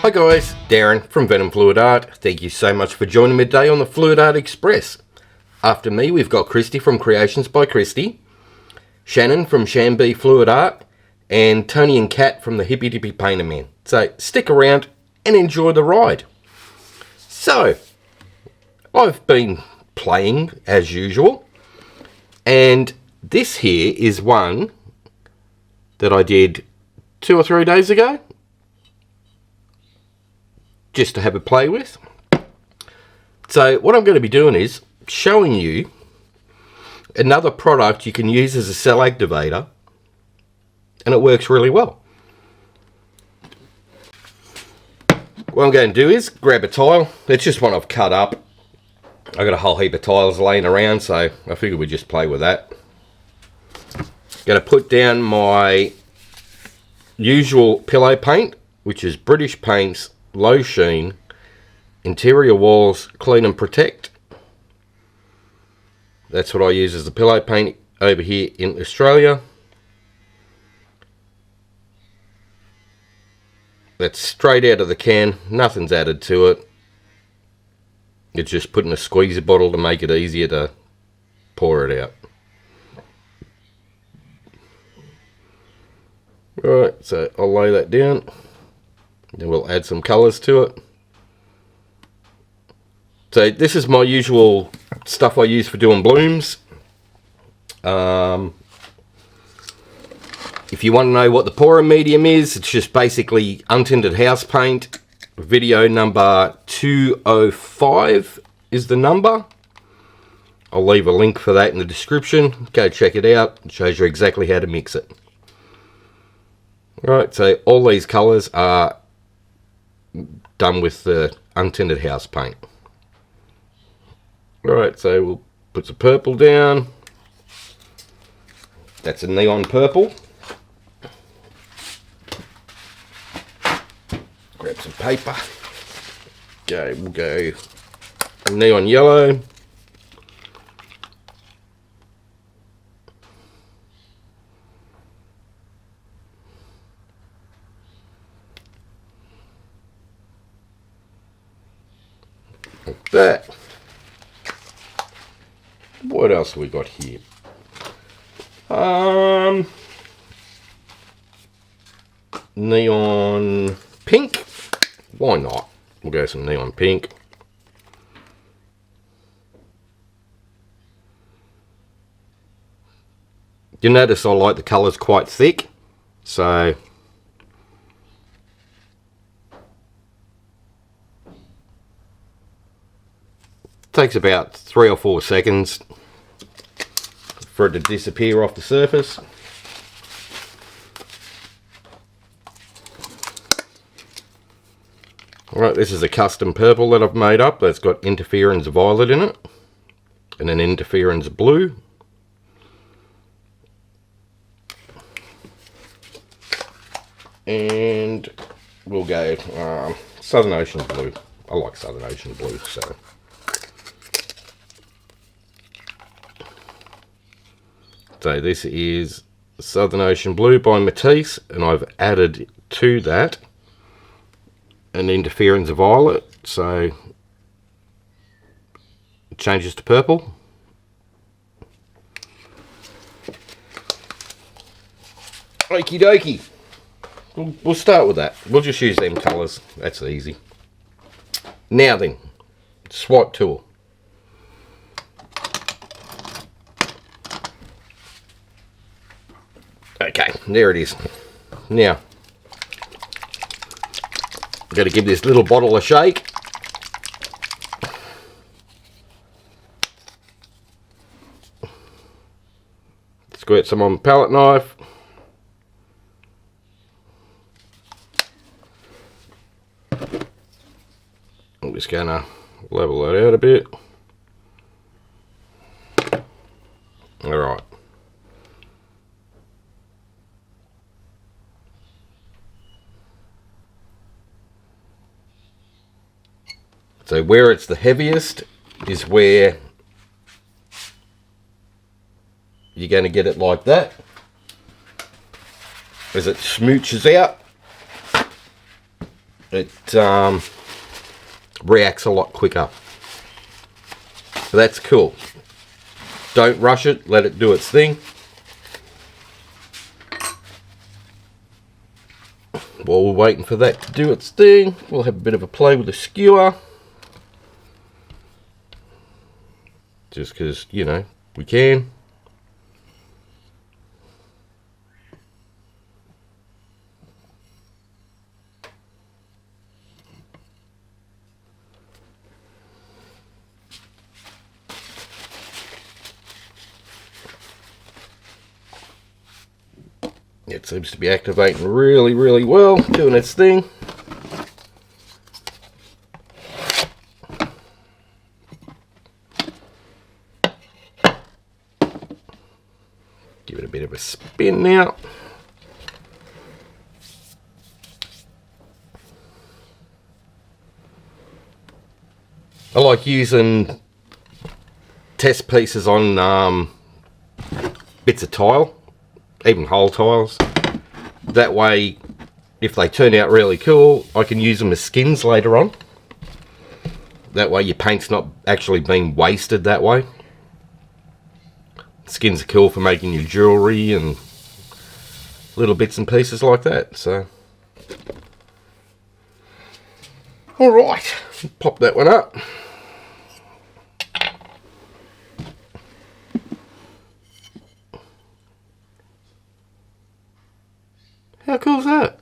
Hi guys, Darren from venomfluidart. Thank you so much for joining me today on the Fluidart Express. After me, we've got Kristey from Creations by Kristey, Shannon from ShanB Fluidart, and Tony and Kat from the Hippy Dippy Painter Man. So stick around and enjoy the ride. So, I've been playing as usual, and this here is one that I did 2 or 3 days ago, just to have a play with. So what I'm going to be doing is showing you another product you can use as a cell activator, and it works really well. What I'm going to do is grab a tile. It's just one I've cut up. I've got a whole heap of tiles laying around, so I figured we'd just play with that. Going to put down my usual pillow paint, which is British Paints Low Sheen Interior Walls Clean and Protect. That's what I use as the pillow paint over here in Australia. That's straight out of the can, nothing's added to it. It's just put in a squeezer bottle to make it easier to pour it out. Right, so I'll lay that down. Then we'll add some colours to it. So this is my usual stuff I use for doing blooms. If you want to know what the pouring medium is, it's just basically untinted house paint. Video number 205 is the number. I'll leave a link for that in the description. Go check it out. It shows you exactly how to mix it. Right, so all these colours are done with the untinted house paint. Right, so we'll put some purple down. That's a neon purple. Grab some paper. Okay, we'll go neon yellow. Like that. What else have we got here? Neon pink. Why not? We'll go some neon pink. You notice I like the colours quite thick, so takes about 3 or 4 seconds for it to disappear off the surface. Alright, this is a custom purple that I've made up that's got interference violet in it and an interference blue. And we'll go Southern Ocean blue. I like Southern Ocean blue, so. So this is Southern Ocean Blue by Matisse, and I've added to that an interference violet, so it changes to purple. Okie dokie. We'll start with that. We'll just use them colours. That's easy. Now then, swat tool. Okay, there it is. Now, I've got to give this little bottle a shake. Squirt some on the palette knife. I'm just going to level that out a bit. Alright. So where it's the heaviest is where you're going to get it like that. As it smooches out. it reacts a lot quicker. So that's cool. Don't rush it, let it do its thing. While we're waiting for that to do its thing, we'll have a bit of a play with the skewer. Just because, you know, we can. It seems to be activating really, really well, doing its thing. Give it a bit of a spin now. I like using test pieces on bits of tile, even whole tiles. That way, if they turn out really cool, I can use them as skins later on. That way your paint's not actually being wasted that way. Skins are cool for making your jewellery and little bits and pieces like that. So, alright, pop that one up. How cool is that?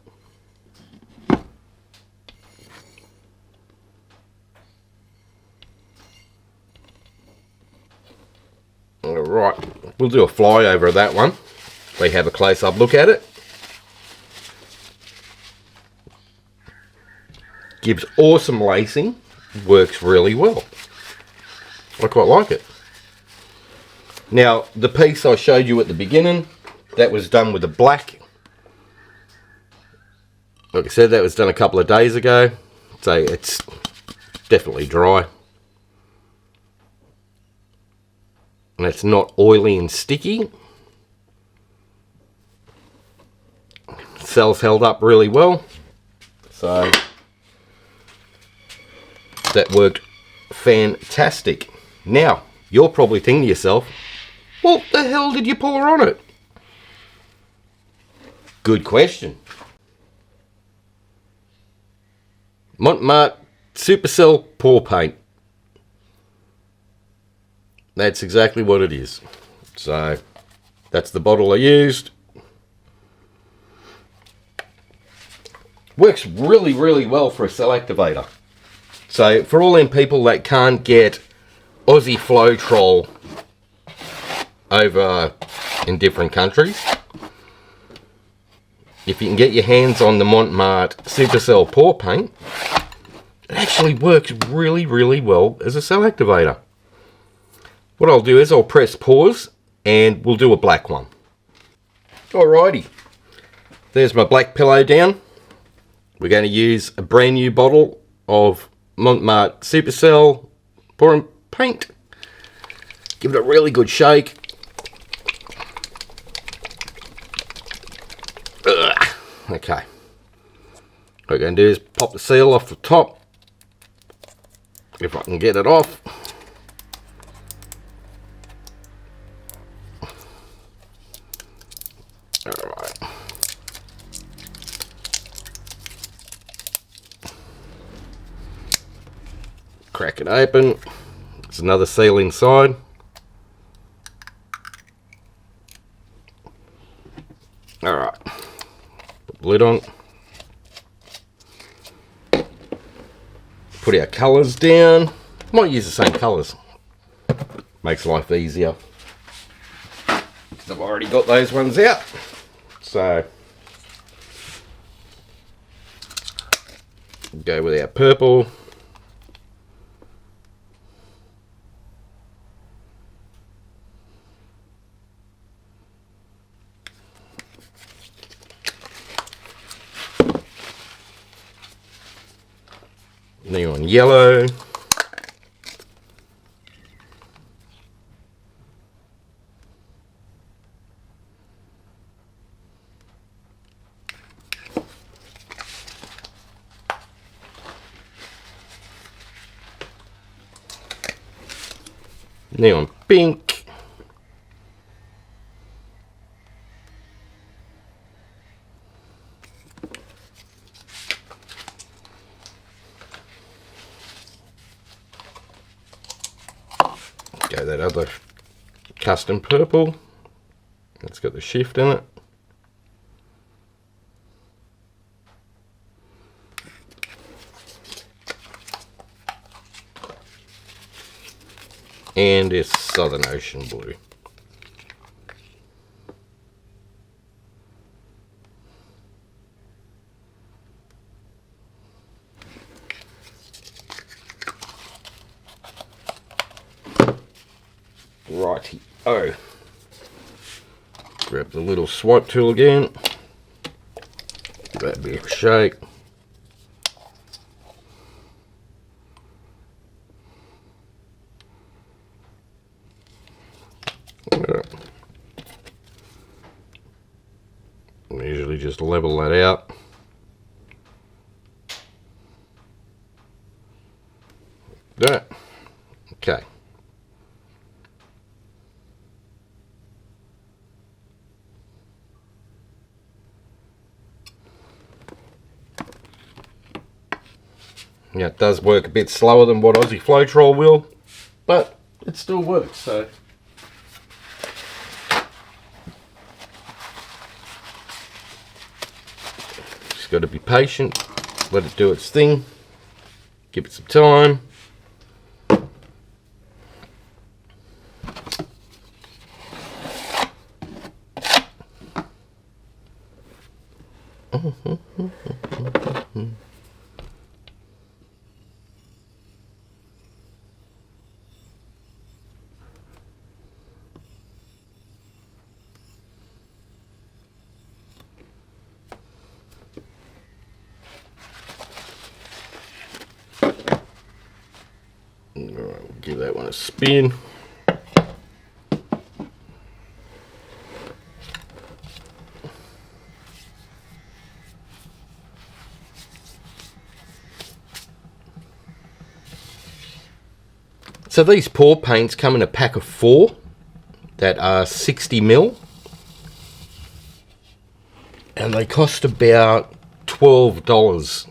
Alright, we'll do a flyover of that one. We have a close-up look at it. Gives awesome lacing, works really well. I quite like it. Now, the piece I showed you at the beginning, that was done with the black. Like I said, that was done a couple of days ago, so it's definitely dry. And it's not oily and sticky. Cell's held up really well, so that worked fantastic. Now, you're probably thinking to yourself, what the hell did you pour on it? Good question. Montmart Supercell Pour Paint. That's exactly what it is. So, that's the bottle I used. Works really, really well for a cell activator. So, for all them people that can't get Aussie Floetrol over in different countries, if you can get your hands on the Montmart Supercell Pour Paint, it actually works really, really well as a cell activator. What I'll do is I'll press pause and we'll do a black one. Alrighty, there's my black pillow down. We're going to use a brand new bottle of Montmart Supercell Pour Paint. Give it a really good shake. Okay, what we're going to do is pop the seal off the top, if I can get it off. Alright. Crack it open. There's another seal inside. Alright. Lid on. Put our colours down. Might use the same colours. Makes life easier. I've already got those ones out. So go with our purple. Neon yellow. neon pink, go that other custom purple, it's got the shift in it. And this Southern Ocean blue. Righty. Oh. Grab the little swipe tool again. Give that a bit of a shake. Usually just level that out. That. Okay. Yeah, it does work a bit slower than what Aussie Floetrol will, but it still works, so. Just got to be patient, let it do its thing, give it some time. Alright, we'll give that one a spin. So these pour paints come in a pack of 4 that are 60ml, and they cost about $12.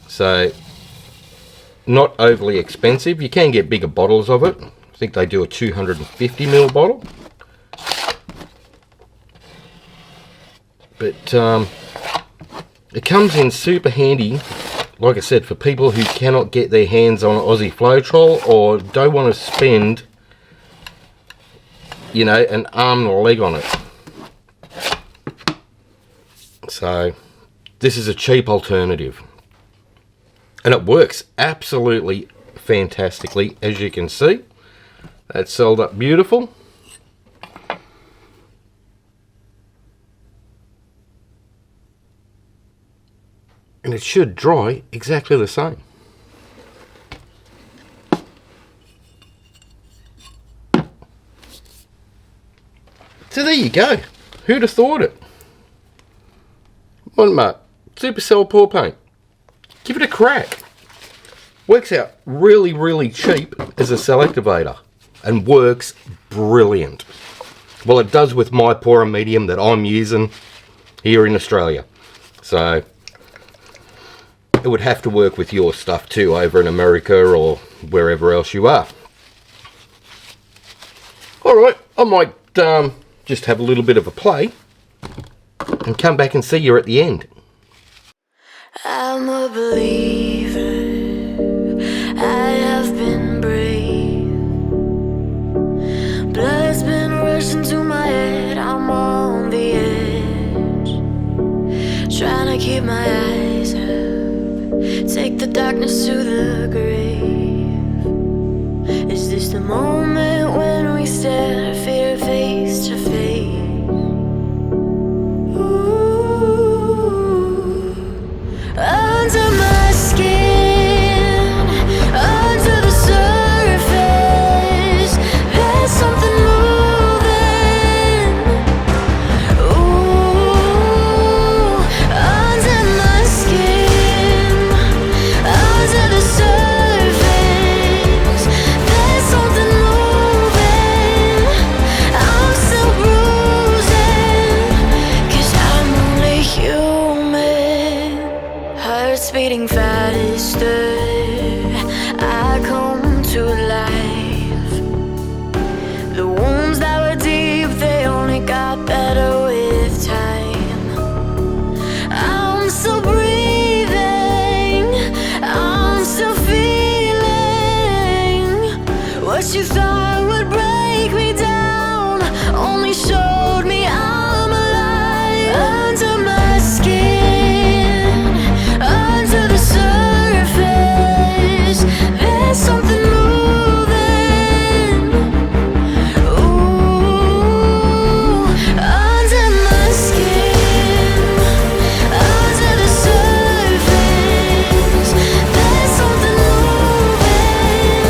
So not overly expensive. You can get bigger bottles of it. I think they do a 250ml bottle. But it comes in super handy, like I said, for people who cannot get their hands on Aussie Floetrol or don't want to spend, you know, an arm and a leg on it. So this is a cheap alternative. And it works absolutely fantastically, as you can see. That's sealed up beautiful. And it should dry exactly the same. So there you go. Who'd have thought it? One mark. Supercell pour paint. Give it a crack. Works out really, really cheap as a cell activator and works brilliant. Well, it does with my pourer medium that I'm using here in Australia. So it would have to work with your stuff too over in America or wherever else you are. Alright, I might just have a little bit of a play and come back and see you at the end. I'm a believer, I have been brave. Blood's been rushing to my head, I'm on the edge. Trying to keep my eyes up, take the darkness to the grave. Is this the moment when we stare fear face to face? Under my skin, under the surface, there's something moving. Ooh, under my skin, under the surface, there's something heart's beating faster. I come to life. The wounds that were deep, they only got better with time. I'm still breathing, I'm still feeling. What you thought would break me down only showed me I'm alive. Under my skin, under the surface, there's something moving. Ooh, under my skin, under the surface, there's something moving.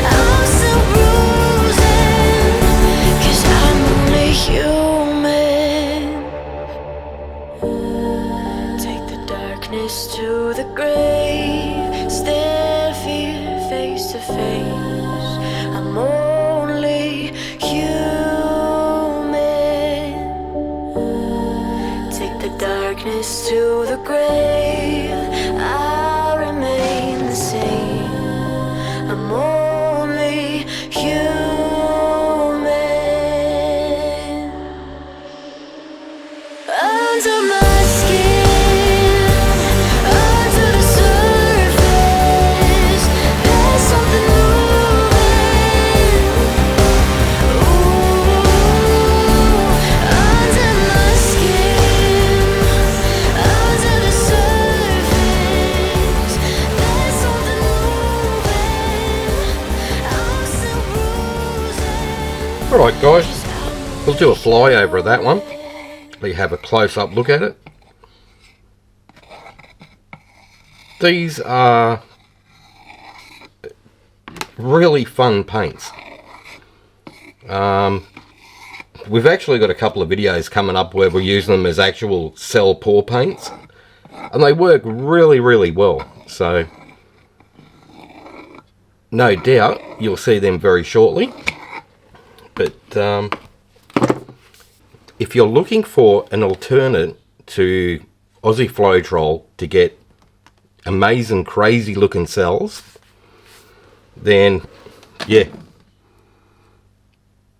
I'm still bruising, 'cause I'm only human. Take the darkness to the grave, stare fear face to face. I'm only human. Take the darkness to the grave, I'll remain the same. I'm only human. Under my skin, under the surface, there's something moving. Ooh, under my skin, under the surface, there's something moving. I'm still bruising. Alright guys, we'll do a flyover of that one. We have a close-up look at it. These are really fun paints. We've actually got a couple of videos coming up where we're using them as actual cell pour paints, and they work really, really well. So no doubt you'll see them very shortly. But if you're looking for an alternate to Aussie Floetrol to get amazing, crazy looking cells, then yeah,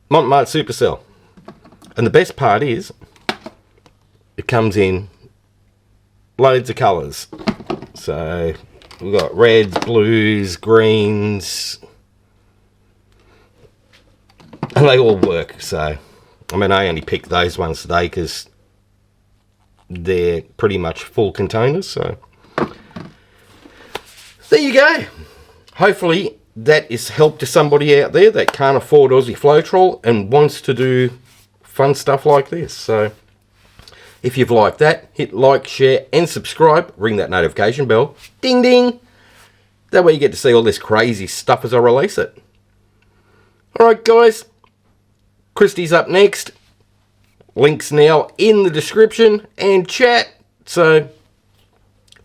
Montmartre Supercell. And the best part is it comes in loads of colours. So we've got reds, blues, greens, and they all work. So I mean, I only picked those ones today because they're pretty much full containers. So there you go. Hopefully that is help to somebody out there that can't afford Aussie Floetrol and wants to do fun stuff like this. So if you've liked that, hit like, share and subscribe. Ring that notification bell. Ding ding. That way you get to see all this crazy stuff as I release it. Alright guys, Kristey's up next. Links now in the description and chat. So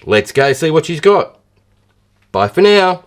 let's go see what she's got. Bye for now.